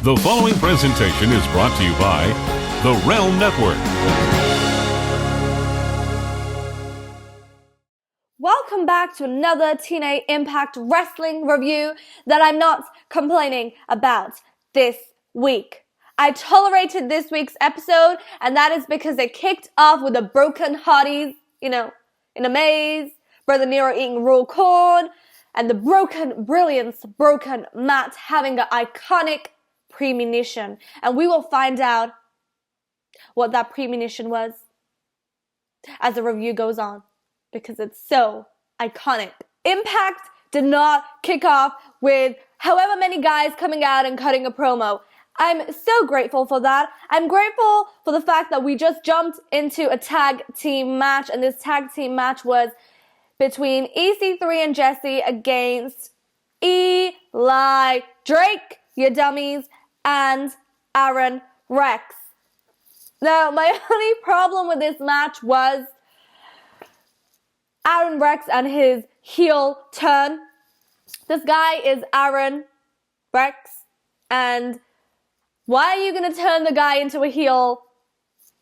The following presentation is brought to you by the Realm Network. Welcome back to another TNA Impact Wrestling review that I'm not complaining about this week. I tolerated this week's episode, and that is because it kicked off with the broken hotties, in a maze, Brother Nero eating raw corn, and the broken Matt having an iconic premonition. And we will find out what that premonition was as the review goes on, because it's so iconic. Impact did not kick off with however many guys coming out and cutting a promo. I'm so grateful for that. I'm grateful for the fact that we just jumped into a tag team match, and this tag team match was between EC3 and Jessie against Eli Drake, you dummies, and Aron Rex. Now, my only problem with this match was Aron Rex and his heel turn. This guy is Aron Rex, and why are you going to turn the guy into a heel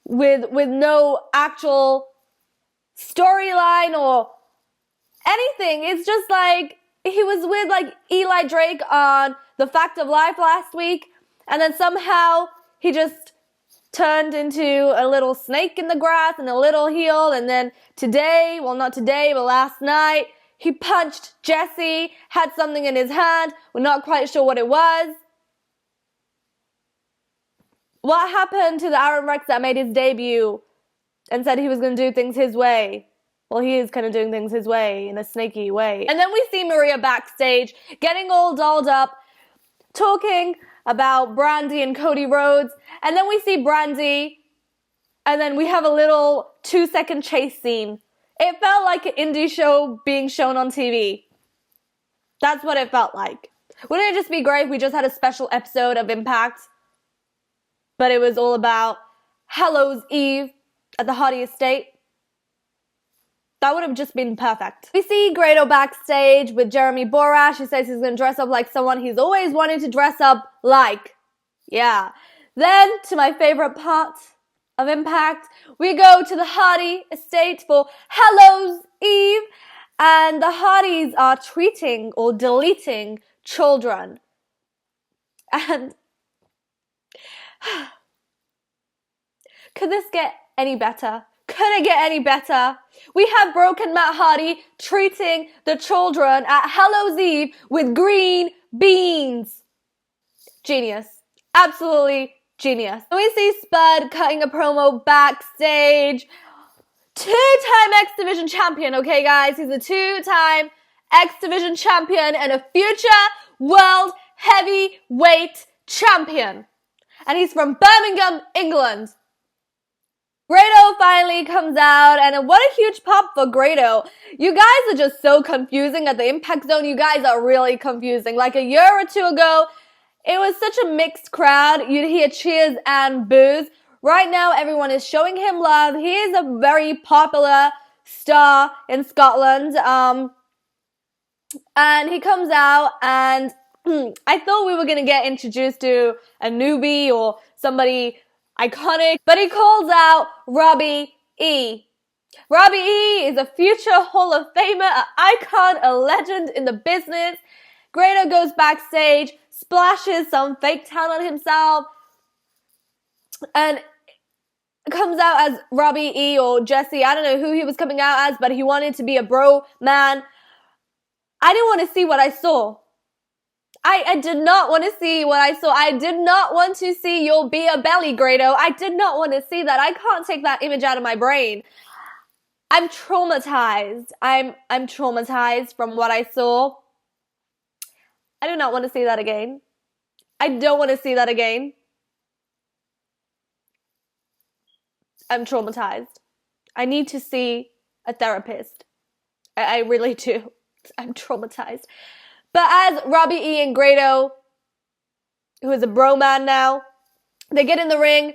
with no actual storyline or anything? It's just like he was with like Eli Drake on The Fact of Life last week, and then somehow he just turned into a little snake in the grass and a little heel, and then today, well not today, but last night, he punched Jessie, had something in his hand, we're not quite sure what it was. What happened to the Aron Rex that made his debut and said he was going to do things his way? Well, he is kind of doing things his way, in a snaky way. And then we see Maria backstage, getting all dolled up, talking about Brandi and Cody Rhodes. And then we see Brandi, and then we have a little 2-second chase scene. It felt like an indie show being shown on TV. That's what it felt like. Wouldn't it just be great if we just had a special episode of Impact, but it was all about Hallows Eve at the Hardy Estate? That would have just been perfect. We see Grado backstage with Jeremy Borash. He says he's going to dress up like someone he's always wanted to dress up like. Yeah. Then, to my favorite part of Impact, we go to the Hardy Estate for Hallows Eve, and the Hardys are treating or deleting children. And could this get any better? Could it get any better? We have broken Matt Hardy treating the children at Hallows Eve with green beans. Genius. Absolutely genius. We see Spud cutting a promo backstage. Two-time X Division champion, okay guys? He's a two-time X Division champion and a future World Heavyweight Champion. And he's from Birmingham, England. Grado finally comes out, and what a huge pop for Grado. You guys are just so confusing at the Impact Zone. You guys are really confusing. Like a year or two ago, it was such a mixed crowd. You'd hear cheers and boos. Right now, everyone is showing him love. He is a very popular star in Scotland. And he comes out, and I thought we were going to get introduced to a newbie or somebody iconic, but he calls out Robbie E. Robbie E is a future Hall of Famer, an icon, a legend in the business. Grado goes backstage, splashes some fake talent on himself, and comes out as Robbie E or Jessie. I don't know who he was coming out as, but he wanted to be a bro man. I didn't want to see what I saw. I did not want to see what I saw. I did not want to see your beer belly, Grado. I did not want to see that. I can't take that image out of my brain. I'm traumatized. I'm traumatized from what I saw. I do not want to see that again. I don't want to see that again. I'm traumatized. I need to see a therapist. I really do. I'm traumatized. But as Robbie E and Grado, who is a bro man now, they get in the ring,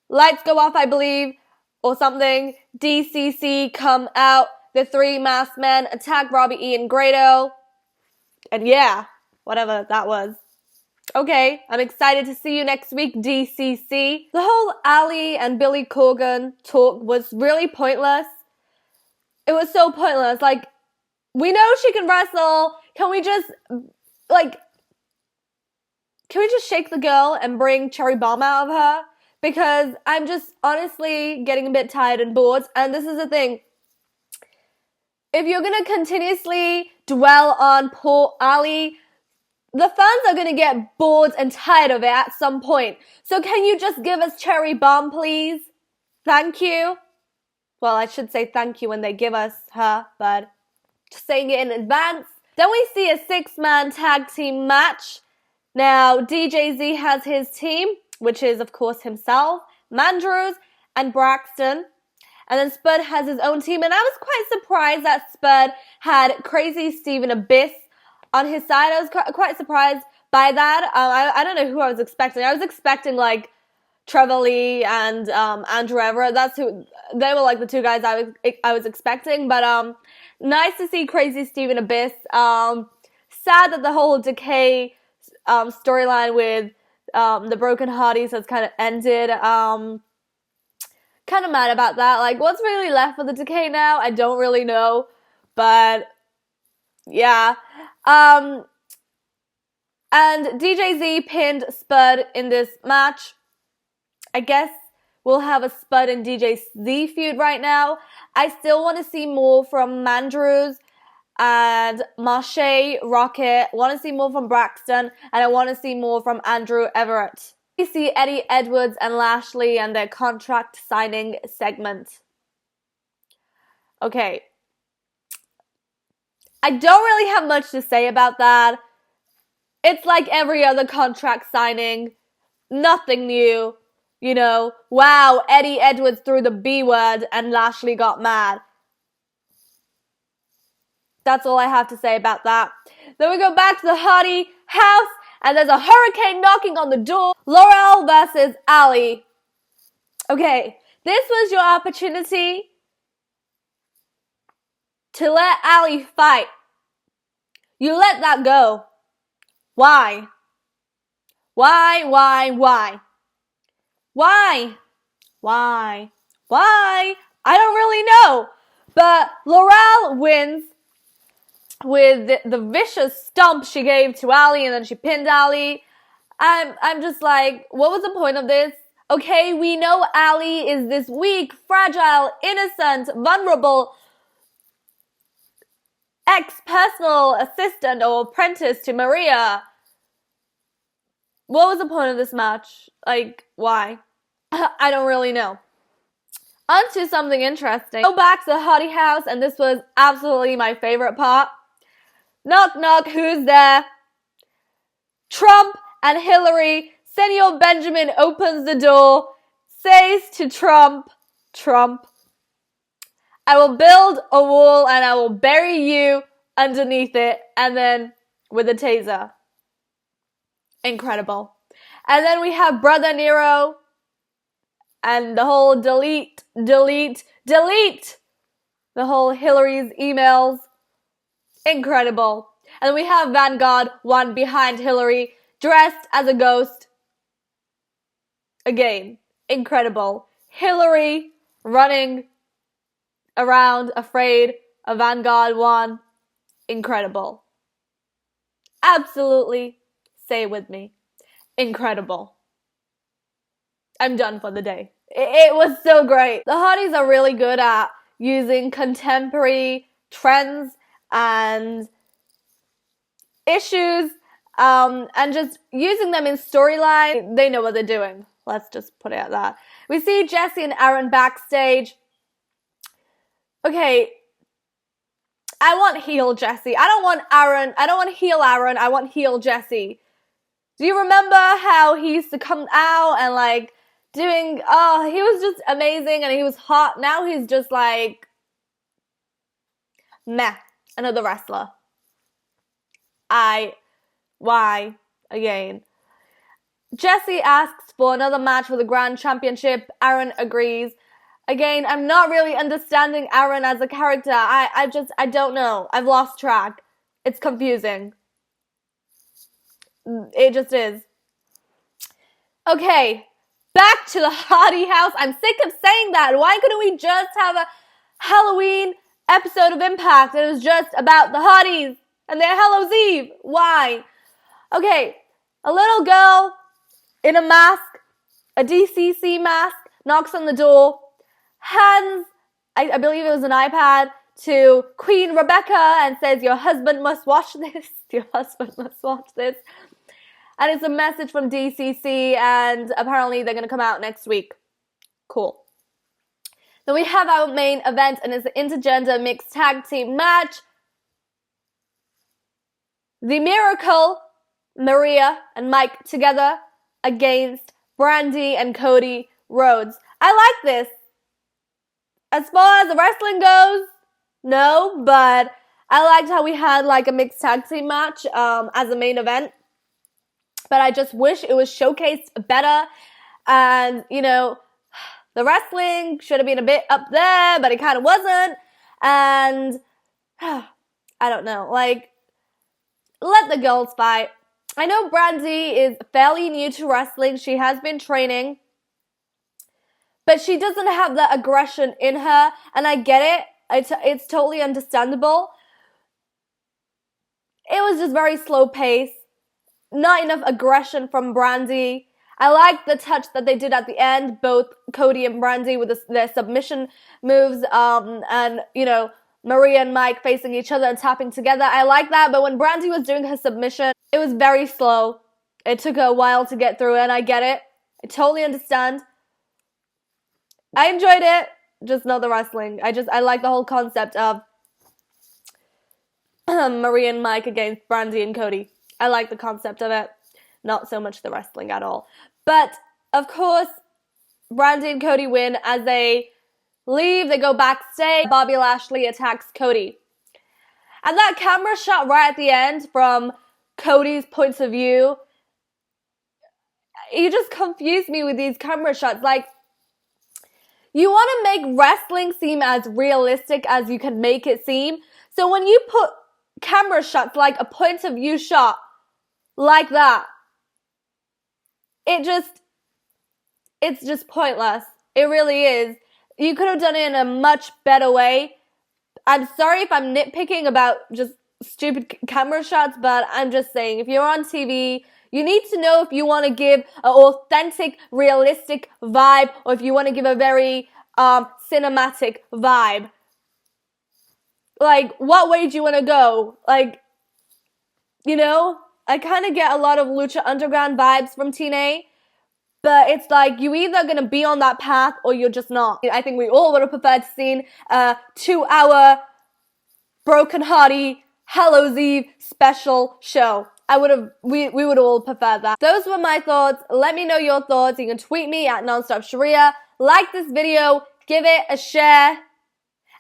lights go off, I believe, or something. DCC come out, the three masked men attack Robbie E and Grado. And yeah, whatever that was. Okay, I'm excited to see you next week, DCC. The whole Allie and Billy Corgan talk was really pointless. It was so pointless. Like, we know she can wrestle. Can we just shake the girl and bring Cherry Bomb out of her? Because I'm just honestly getting a bit tired and bored. And this is the thing. If you're going to continuously dwell on poor Allie, the fans are going to get bored and tired of it at some point. So can you just give us Cherry Bomb, please? Thank you. Well, I should say thank you when they give us her, but just saying it in advance. Then we see a 6-man tag team match. Now, DJZ has his team, which is, of course, himself, Mandrews, and Braxton. And then Spud has his own team. And I was quite surprised that Spud had Crazy Stephen Abyss on his side. I was quite surprised by that. I don't know who I was expecting. I was expecting, like, Trevor Lee and Andrew Everett. They were, like, the two guys I was expecting. But nice to see Crazy Stephen Abyss. Sad that the whole Decay storyline with the Broken Hardys has kind of ended. Kind of mad about that. Like, what's really left for the Decay now? I don't really know. But, yeah. And DJZ pinned Spud in this match. I guess we'll have a Spud and DJZ feud right now. I still want to see more from Mandrews and Marche Rocket. I want to see more from Braxton. And I want to see more from Andrew Everett. We see Eddie Edwards and Lashley and their contract signing segment. Okay. I don't really have much to say about that. It's like every other contract signing. Nothing new. You know, wow, Eddie Edwards threw the B word and Lashley got mad. That's all I have to say about that. Then we go back to the Hardy house. And there's a hurricane knocking on the door. Laurel versus Allie. Okay, this was your opportunity to let Allie fight. You let that go. Why? Why? I don't really know. But Laurel wins with the vicious stomp she gave to Allie, and then she pinned Allie. I'm just like, what was the point of this? Okay, we know Allie is this weak, fragile, innocent, vulnerable ex-personal assistant or apprentice to Maria. What was the point of this match? Like, why? I don't really know. On to something interesting. Go back to the Hardy house, and this was absolutely my favorite part. Knock, knock, who's there? Trump and Hillary. Senor Benjamin opens the door, says to Trump, I will build a wall and I will bury you underneath it, and then with a taser. Incredible. And then we have Brother Nero and the whole delete. The whole Hillary's emails. Incredible. And then we have Vanguard, one behind Hillary, dressed as a ghost. Again, incredible. Hillary running around afraid of Vanguard 1. Incredible. Absolutely. Say it with me. Incredible. I'm done for the day. It was so great. The Hardys are really good at using contemporary trends and issues, and just using them in storyline. They know what they're doing. Let's just put it at that. We see Jessie and Aron backstage. Okay, I want heel Jessie. I don't want Aron. I don't want heel Aron. I want heel Jessie. Do you remember how he used to come out and like doing, he was just amazing and he was hot. Now he's just like, meh, another wrestler. Why? Again. Jessie asks for another match for the Grand Championship. Aron agrees. Again, I'm not really understanding Aron as a character. I don't know. I've lost track. It's confusing. It just is. Okay, back to the Hardy house. I'm sick of saying that. Why couldn't we just have a Halloween episode of Impact? It was just about the Hardys and their Hallows Eve. Why? Okay, a little girl in a mask, a DCC mask, knocks on the door, hands, I believe it was an iPad, to Queen Rebecca and says, your husband must watch this. Your husband must watch this. And it's a message from DCC, and apparently they're going to come out next week. Cool. Then we have our main event, and it's an intergender mixed tag team match. The Miracle, Maria and Mike together against Brandi and Cody Rhodes. I like this. As far as the wrestling goes, no, but I liked how we had like a mixed tag team match as a main event. But I just wish it was showcased better. And, you know, the wrestling should have been a bit up there, but it kind of wasn't. And I don't know, like, let the girls fight. I know Brandi is fairly new to wrestling. She has been training. But she doesn't have the aggression in her. And I get it. It's totally understandable. It was just very slow pace. Not enough aggression from Brandi. I like the touch that they did at the end, both Cody and Brandi with their submission moves, and, you know, Maria and Mike facing each other and tapping together. I like that, but when Brandi was doing her submission, it was very slow. It took her a while to get through, and I get it. I totally understand. I enjoyed it, just not the wrestling. I like the whole concept of Maria and Mike against Brandi and Cody. I like the concept of it, not so much the wrestling at all. But, of course, Brandi and Cody win. As they leave, they go backstage. Bobby Lashley attacks Cody. And that camera shot right at the end from Cody's point of view, you just confuse me with these camera shots. Like, you want to make wrestling seem as realistic as you can make it seem. So when you put camera shots like a point of view shot, like that, it's just pointless. It really is. You could have done it in a much better way. I'm sorry if I'm nitpicking about just stupid camera shots, but I'm just saying, if you're on TV, you need to know if you want to give an authentic, realistic vibe, or if you want to give a very cinematic vibe. Like, what way do you want to go? Like, you know, I kind of get a lot of Lucha Underground vibes from TNA, but it's like, you either going to be on that path or you're just not. I think we all would have preferred to see a 2-hour Broken Hardy Hallows Eve special show. We would all prefer that. Those were my thoughts. Let me know your thoughts. You can tweet me at Nonstop Shariya. Like this video, give it a share,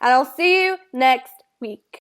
and I'll see you next week.